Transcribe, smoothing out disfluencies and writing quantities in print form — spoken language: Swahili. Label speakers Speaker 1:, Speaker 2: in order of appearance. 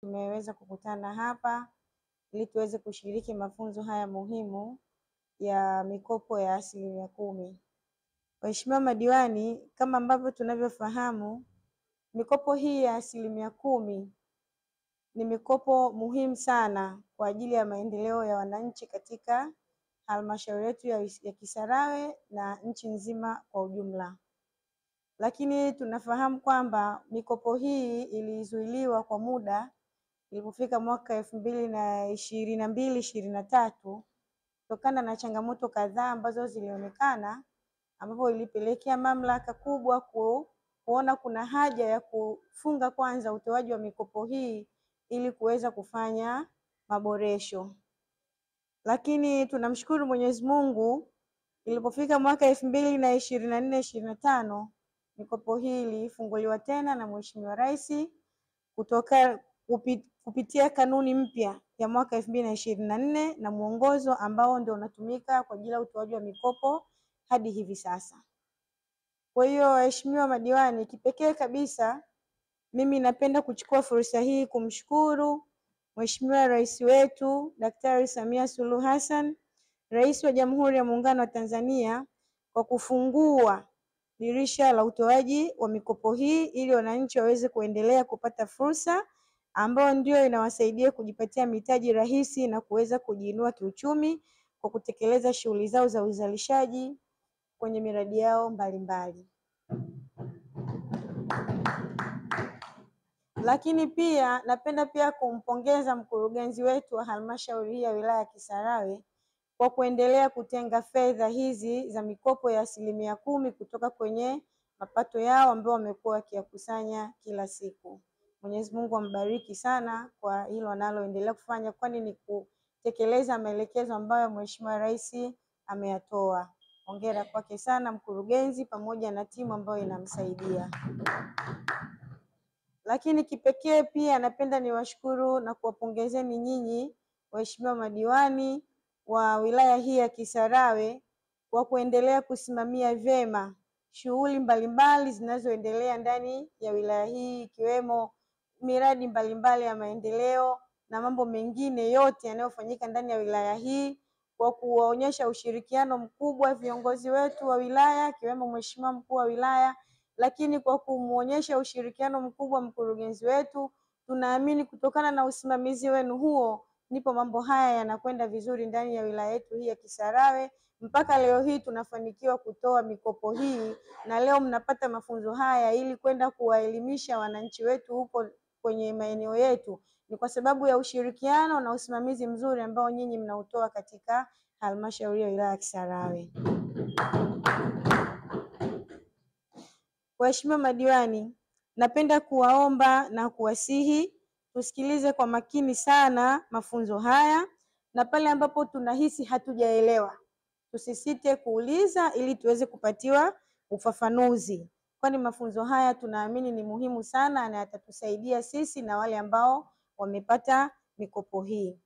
Speaker 1: Tumeweza kukutana hapa ili tuweze kushiriki mafunzo haya muhimu ya mikopo ya 10%. Waheshimiwa madiwani, kama ambavyo tunavyofahamu, mikopo hii ya 10% ni mikopo muhimu sana kwa ajili ya maendeleo ya wananchi katika halmashauri yetu ya Kisarawe na nchi nzima kwa ujumla. Lakini tunafahamu kwamba mikopo hii ilizuiliwa kwa muda ilipofika mwaka 2022-2023 kutokana na changamoto kadhaa ambazo zilionekana, ambapo ilipelekea mamlaka kubwa kuona kuna haja ya kufunga kwanza utoaji wa mikopo hii ili kuweza kufanya maboresho. Lakini tunamshukuru Mwenyezi Mungu, ilipofika mwaka 2024-2025 mikopo hii ilifunguliwa tena na Mheshimiwa Rais kupitia kanuni mpya ya mwaka 2024 na mwongozo ambao ndio unatumika kwa ajili ya utoaji wa mikopo hadi hivi sasa. Kwa hiyo waheshimiwa madiwani, kipekee kabisa mimi napenda kuchukua fursa hii kumshukuru Mheshimiwa Rais wetu Daktari Samia Suluhu Hassan, Rais wa Jamhuri ya Muungano wa Tanzania, kwa kufungua dirisha la utoaji wa mikopo hii ili wananchi waweze kuendelea kupata fursa ambayo ndio inawasaidia kujipatia mitaji rahisi na kuweza kujiinua kiuchumi kwa kutekeleza shughuli zao za uzalishaji kwenye miradi yao mbalimbali. Lakini pia napenda kumpongeza mkurugenzi wetu wa halmashauri hii ya wilaya ya Kisarawe kwa kuendelea kutenga fedha hizi za mikopo ya 10% kutoka kwenye mapato yao ambayo wamekuwa wakiyakusanya kila siku. Mwenyezi Mungu ambariki sana kwa hilo analoendelea kufanya, kwani ni kutekeleza maelekezo ambayo Mheshimiwa Rais ameyatoa. Hongera kwake sana mkurugenzi pamoja na timu ambayo inamsaidia. Lakini kipekee pia napenda niwashukuru na kuwapongezeni nyinyi waheshimiwa madiwani wa wilaya hii ya Kisarawe kwa kuendelea kusimamia vyema shughuli mbalimbali zinazoendelea ndani ya wilaya hii, ikiwemo miradi mbalimbali ya maendeleo na mambo mengine yote yanayofanyika ndani ya wilaya hii, kwa kuwaonyesha ushirikiano mkubwa viongozi wetu wa wilaya ikiwemo Mheshimiwa Mkuu wa Wilaya, lakini kwa kumuonyesha ushirikiano mkubwa mkurugenzi wetu. Tunaamini kutokana na usimamizi wenu huo ndipo mambo haya yanakwenda vizuri ndani ya wilaya yetu hii ya Kisarawe. Mpaka leo hii tunafanikiwa kutoa mikopo hii na leo mnapata mafunzo haya ili kwenda kuwaelimisha wananchi wetu huko kwenye maeneo yetu, ni kwa sababu ya ushirikiano na usimamizi mzuri ambao nyinyi mnautoa katika halmashauri ya wilaya ya Kisarawe. Waheshimiwa madiwani, napenda kuwaomba na kuwasihi tusikilize kwa makini sana mafunzo haya, na pale ambapo tunahisi hatujaelewa tusisite kuuliza ili tuweze kupatiwa ufafanuzi, kwani mafunzo haya tunaamini ni muhimu sana na yatatusaidia sisi na wale ambao wamepata mikopo hii.